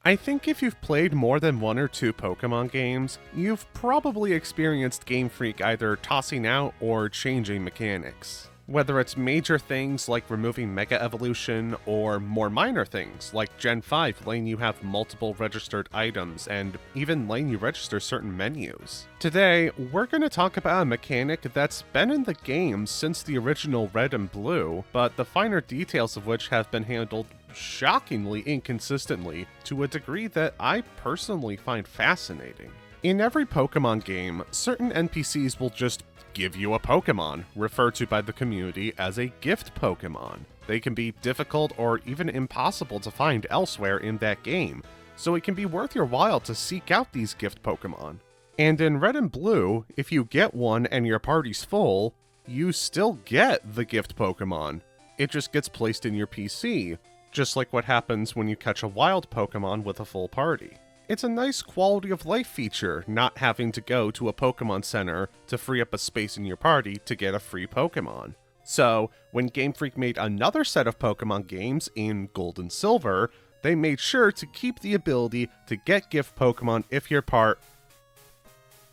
I think if you've played more than one or two Pokemon games, you've probably experienced Game Freak either tossing out or changing mechanics. Whether it's major things like removing Mega Evolution, or more minor things like Gen 5 letting you have multiple registered items and even letting you register certain menus. Today, we're going to talk about a mechanic that's been in the game since the original Red and Blue, but the finer details of which have been handled shockingly inconsistently to a degree that I personally find fascinating. In every Pokemon game, certain NPCs will just give you a Pokemon, referred to by the community as a gift Pokemon. They can be difficult or even impossible to find elsewhere in that game, so it can be worth your while to seek out these gift Pokemon. And in Red and Blue, if you get one and your party's full, you still get the gift Pokemon. It just gets placed in your PC, just like what happens when you catch a wild Pokemon with a full party. It's a nice quality of life feature, not having to go to a Pokemon Center to free up a space in your party to get a free Pokemon. So, when Game Freak made another set of Pokemon games in Gold and Silver, they made sure to keep the ability to get gift Pokemon if you're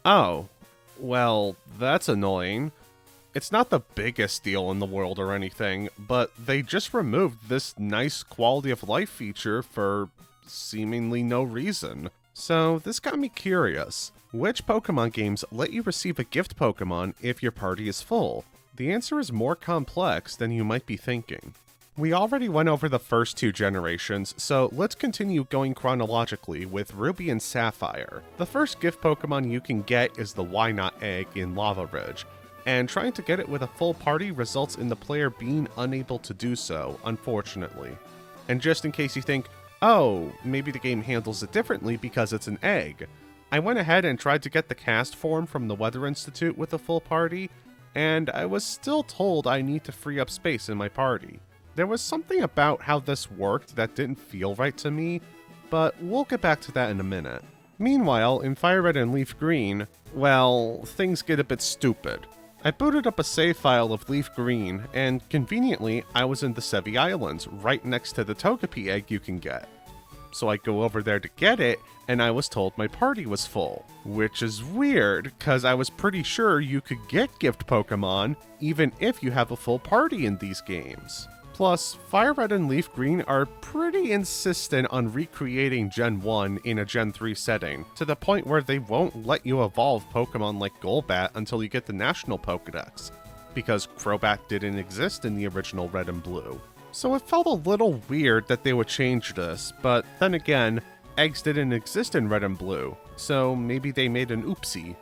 Oh, well, that's annoying. It's not the biggest deal in the world or anything, but they just removed this nice quality of life feature for seemingly no reason. So this got me curious. Which Pokemon games let you receive a gift Pokemon if your party is full? The answer is more complex than you might be thinking. We already went over the first two generations, so let's continue going chronologically with Ruby and Sapphire. The first gift Pokemon you can get is the Why Not Egg in Lava Ridge, and trying to get it with a full party results in the player being unable to do so, unfortunately. And just in case you think, oh, maybe the game handles it differently because it's an egg, I went ahead and tried to get the cast form from the Weather Institute with a full party, and I was still told I need to free up space in my party. There was something about how this worked that didn't feel right to me, but we'll get back to that in a minute. Meanwhile, in FireRed and LeafGreen, well, things get a bit stupid. I booted up a save file of LeafGreen, and conveniently, I was in the Sevi Islands, right next to the Togepi egg you can get. So I go over there to get it, and I was told my party was full. Which is weird, cause I was pretty sure you could get gift Pokemon, even if you have a full party in these games. Plus, FireRed and LeafGreen are pretty insistent on recreating Gen 1 in a Gen 3 setting, to the point where they won't let you evolve Pokemon like Golbat until you get the National Pokedex, because Crobat didn't exist in the original Red and Blue. So it felt a little weird that they would change this, but then again, eggs didn't exist in Red and Blue, so maybe they made an oopsie.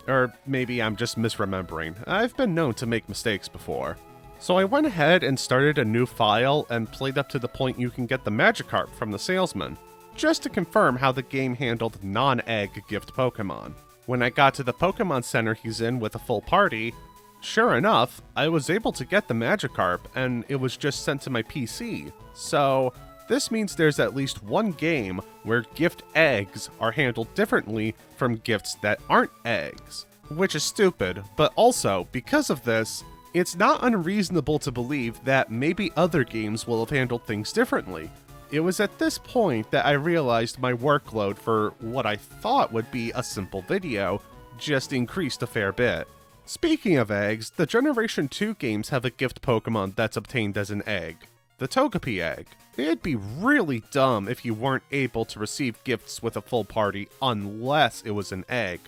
Or maybe I'm just misremembering. I've been known to make mistakes before. So I went ahead and started a new file and played up to the point you can get the Magikarp from the salesman, just to confirm how the game handled non-egg gift Pokemon. When I got to the Pokemon Center he's in with a full party, sure enough, I was able to get the Magikarp and it was just sent to my PC. So this means there's at least one game where gift eggs are handled differently from gifts that aren't eggs, which is stupid, but also, because of this, it's not unreasonable to believe that maybe other games will have handled things differently. It was at this point that I realized my workload for what I thought would be a simple video just increased a fair bit. Speaking of eggs, the Generation 2 games have a gift Pokemon that's obtained as an egg, the Togepi egg. It'd be really dumb if you weren't able to receive gifts with a full party unless it was an egg.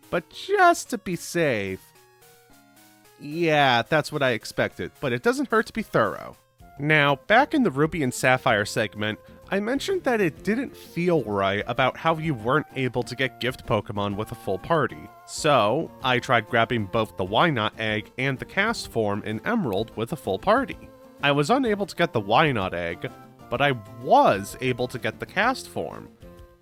But just to be safe, yeah, that's what I expected, but it doesn't hurt to be thorough. Now, back in the Ruby and Sapphire segment, I mentioned that it didn't feel right about how you weren't able to get gift Pokemon with a full party. So, I tried grabbing both the Why Not Egg and the cast form in Emerald with a full party. I was unable to get the Why Not Egg, but I was able to get the cast form,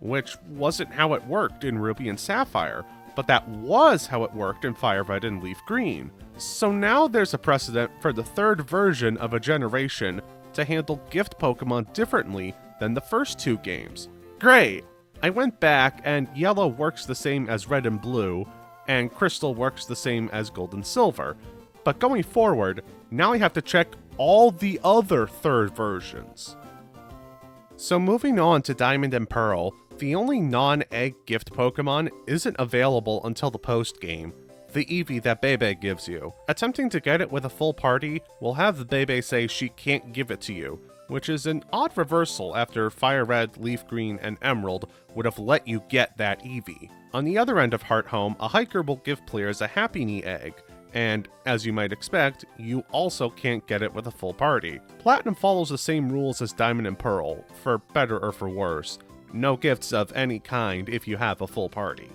which wasn't how it worked in Ruby and Sapphire, but that was how it worked in FireRed and LeafGreen. So now there's a precedent for the third version of a generation to handle gift Pokemon differently than the first two games. Great! I went back and Yellow works the same as Red and Blue, and Crystal works the same as Gold and Silver. But going forward, now I have to check all the other third versions. So moving on to Diamond and Pearl, the only non-egg gift Pokemon isn't available until the post-game, the Eevee that Bebe gives you. Attempting to get it with a full party will have the Bebe say she can't give it to you, which is an odd reversal after FireRed, LeafGreen, and Emerald would have let you get that Eevee. On the other end of Heart Home, a hiker will give players a Happy Knee egg, and, as you might expect, you also can't get it with a full party. Platinum follows the same rules as Diamond and Pearl, for better or for worse. No gifts of any kind if you have a full party.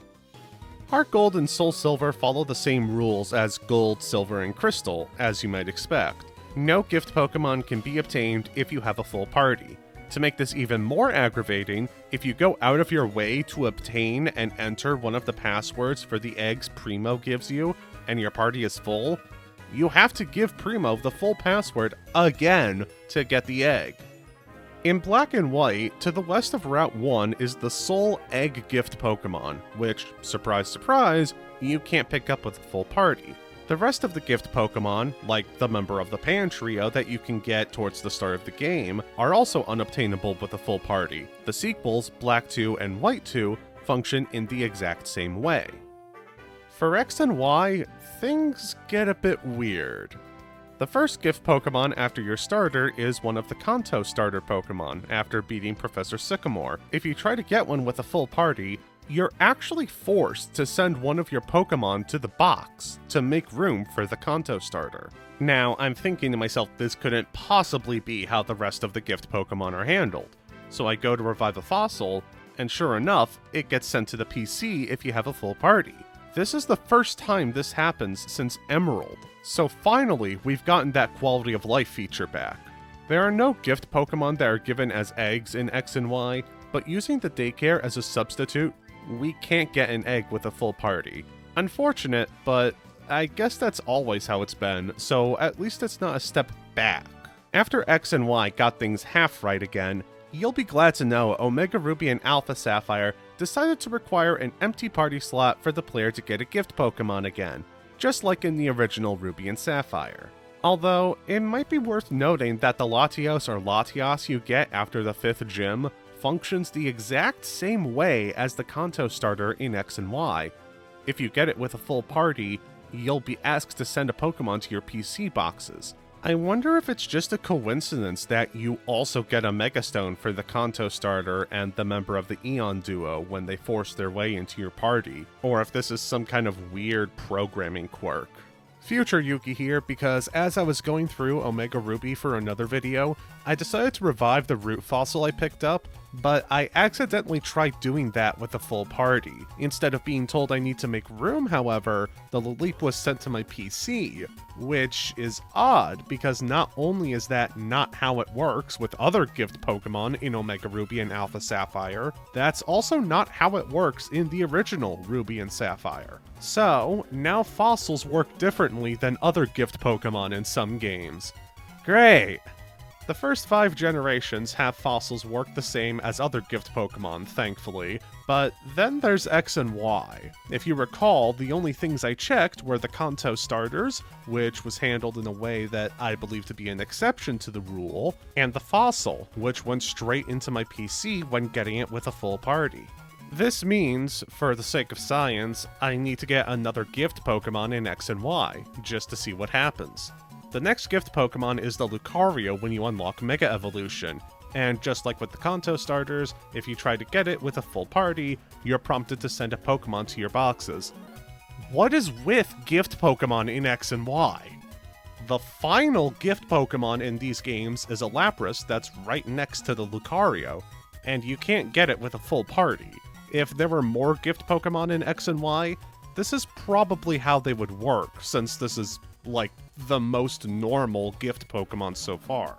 HeartGold and SoulSilver follow the same rules as Gold, Silver, and Crystal, as you might expect. No gift Pokemon can be obtained if you have a full party. To make this even more aggravating, if you go out of your way to obtain and enter one of the passwords for the eggs Primo gives you, and your party is full, you have to give Primo the full password again to get the egg. In Black and White, to the west of Route 1 is the Soul Egg Gift Pokemon, which, surprise surprise, you can't pick up with a full party. The rest of the gift Pokemon, like the member of the Pan Trio that you can get towards the start of the game, are also unobtainable with a full party. The sequels, Black 2 and White 2, function in the exact same way. For X and Y, things get a bit weird. The first gift Pokemon after your starter is one of the Kanto starter Pokemon after beating Professor Sycamore. If you try to get one with a full party, you're actually forced to send one of your Pokemon to the box to make room for the Kanto starter. Now, I'm thinking to myself this couldn't possibly be how the rest of the gift Pokemon are handled. So I go to revive a fossil, and sure enough, it gets sent to the PC if you have a full party. This is the first time this happens since Emerald, so finally we've gotten that quality of life feature back. There are no gift Pokemon that are given as eggs in X and Y, but using the daycare as a substitute, we can't get an egg with a full party. Unfortunate, but I guess that's always how it's been, so at least it's not a step back. After X and Y got things half right again, you'll be glad to know Omega Ruby and Alpha Sapphire decided to require an empty party slot for the player to get a gift Pokemon again, just like in the original Ruby and Sapphire. Although, it might be worth noting that the Latios or Latias you get after the 5th gym functions the exact same way as the Kanto starter in X and Y. If you get it with a full party, you'll be asked to send a Pokemon to your PC boxes. I wonder if it's just a coincidence that you also get a Megastone for the Kanto starter and the member of the Eon duo when they force their way into your party, or if this is some kind of weird programming quirk. Future Yuki here, because as I was going through Omega Ruby for another video, I decided to revive the root fossil I picked up, but I accidentally tried doing that with a full party. Instead of being told I need to make room, however, the Leap was sent to my PC, which is odd because not only is that not how it works with other gift Pokemon in Omega Ruby and Alpha Sapphire, that's also not how it works in the original Ruby and Sapphire. So, now fossils work differently than other gift Pokemon in some games. Great! The first 5 generations have fossils work the same as other gift Pokemon, thankfully, but then there's X and Y. If you recall, the only things I checked were the Kanto starters, which was handled in a way that I believe to be an exception to the rule, and the fossil, which went straight into my PC when getting it with a full party. This means, for the sake of science, I need to get another gift Pokemon in X and Y, just to see what happens. The next gift Pokemon is the Lucario when you unlock Mega Evolution, and just like with the Kanto starters, if you try to get it with a full party, you're prompted to send a Pokemon to your boxes. What is with gift Pokemon in X and Y? The final gift Pokemon in these games is a Lapras that's right next to the Lucario, and you can't get it with a full party. If there were more gift Pokemon in X and Y, this is probably how they would work, since this is, like, the most normal gift Pokemon so far.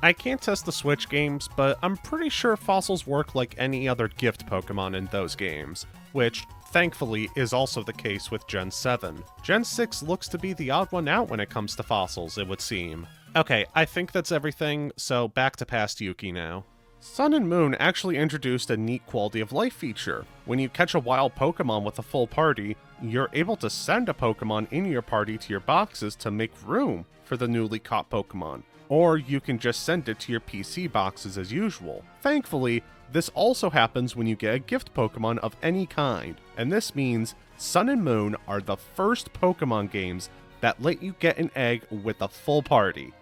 I can't test the Switch games, but I'm pretty sure fossils work like any other gift Pokemon in those games, which, thankfully, is also the case with Gen 7. Gen 6 looks to be the odd one out when it comes to fossils, it would seem. Okay, I think that's everything, so back to Past Yuki now. Sun and Moon actually introduced a neat quality of life feature. When you catch a wild Pokemon with a full party, you're able to send a Pokemon in your party to your boxes to make room for the newly caught Pokemon. or you can just send it to your PC boxes as usual. Thankfully, this also happens when you get a gift Pokemon of any kind, and this means Sun and Moon are the first Pokemon games that let you get an egg with a full party.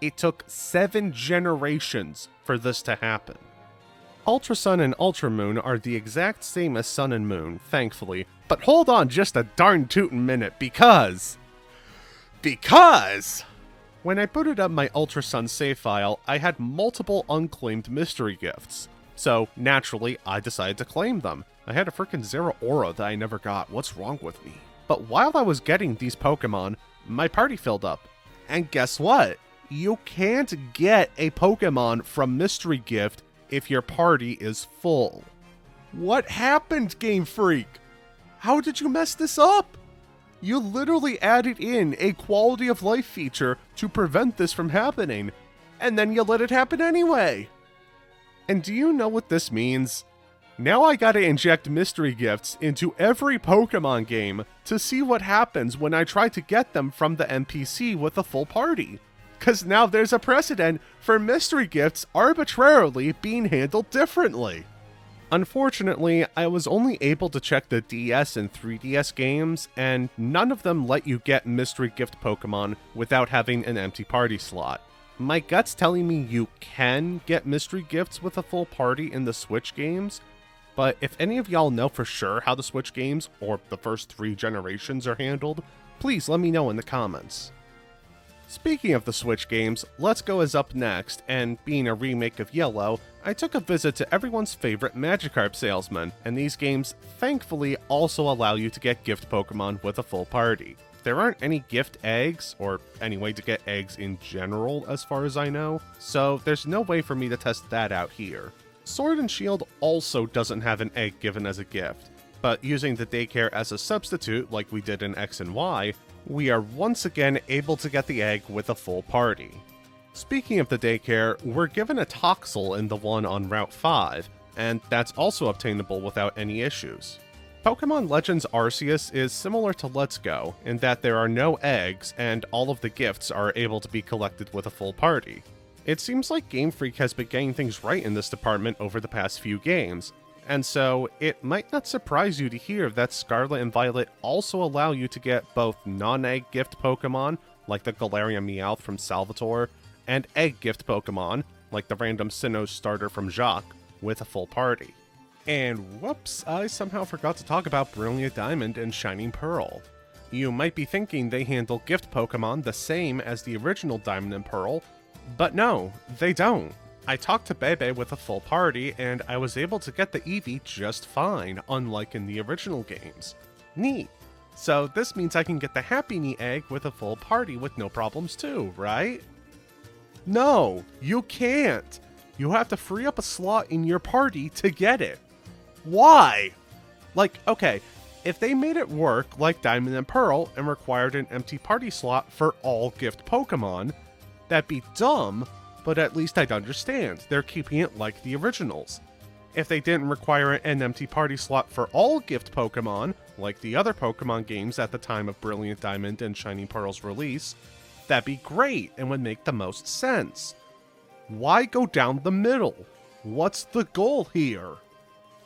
It took 7 generations for this to happen. Ultra Sun and Ultra Moon are the exact same as Sun and Moon, thankfully, but hold on just a darn tootin' minute because when I booted up my Ultra Sun save file, I had multiple unclaimed mystery gifts. So, naturally, I decided to claim them. I had a freaking Zeraora that I never got. What's wrong with me? But while I was getting these Pokemon, my party filled up. And guess what? You can't get a Pokemon from Mystery Gift if your party is full. What happened, Game Freak? How did you mess this up? You literally added in a quality of life feature to prevent this from happening, and then you let it happen anyway. And do you know what this means? Now I gotta inject mystery gifts into every Pokemon game to see what happens when I try to get them from the NPC with a full party. Cause now there's a precedent for mystery gifts arbitrarily being handled differently. Unfortunately, I was only able to check the DS and 3DS games, and none of them let you get mystery gift Pokemon without having an empty party slot. My gut's telling me you can get mystery gifts with a full party in the Switch games, but if any of y'all know for sure how the Switch games, or the first 3 generations, are handled, please let me know in the comments. Speaking of the Switch games, Let's Go is up next, and being a remake of Yellow, I took a visit to everyone's favorite Magikarp salesman, and these games thankfully also allow you to get gift Pokemon with a full party. There aren't any gift eggs, or any way to get eggs in general as far as I know, so there's no way for me to test that out here. Sword and Shield also doesn't have an egg given as a gift, but using the daycare as a substitute like we did in X and Y, we are once again able to get the egg with a full party. Speaking of the daycare, we're given a Toxel in the one on Route 5, and that's also obtainable without any issues. Pokemon Legends Arceus is similar to Let's Go, in that there are no eggs, and all of the gifts are able to be collected with a full party. It seems like Game Freak has been getting things right in this department over the past few games, and so it might not surprise you to hear that Scarlet and Violet also allow you to get both non-egg gift Pokemon, like the Galarian Meowth from Salvatore, and egg gift Pokemon, like the random Sinnoh starter from Jacques, with a full party. And whoops, I somehow forgot to talk about Brilliant Diamond and Shining Pearl. You might be thinking they handle gift Pokemon the same as the original Diamond and Pearl, but no, they don't. I talked to Bebe with a full party, and I was able to get the Eevee just fine, unlike in the original games. Neat. So this means I can get the Happy Knee egg with a full party with no problems too, right? No, you can't. You have to free up a slot in your party to get it. Why? Like, okay, if they made it work like Diamond and Pearl and required an empty party slot for all gift Pokemon, that'd be dumb, but at least I'd understand. They're keeping it like the originals. If they didn't require an empty party slot for all gift Pokemon, like the other Pokemon games at the time of Brilliant Diamond and Shining Pearl's release, that'd be great and would make the most sense. Why go down the middle? What's the goal here?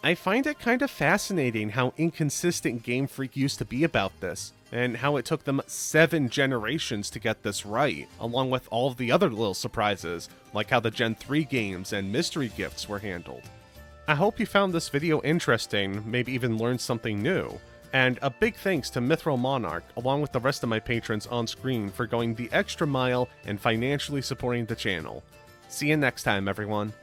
I find it kind of fascinating how inconsistent Game Freak used to be about this, and how it took them 7 generations to get this right, along with all of the other little surprises, like how the Gen 3 games and mystery gifts were handled. I hope you found this video interesting, maybe even learned something new, and a big thanks to Mithril Monarch, along with the rest of my patrons on screen for going the extra mile and financially supporting the channel. See you next time, everyone.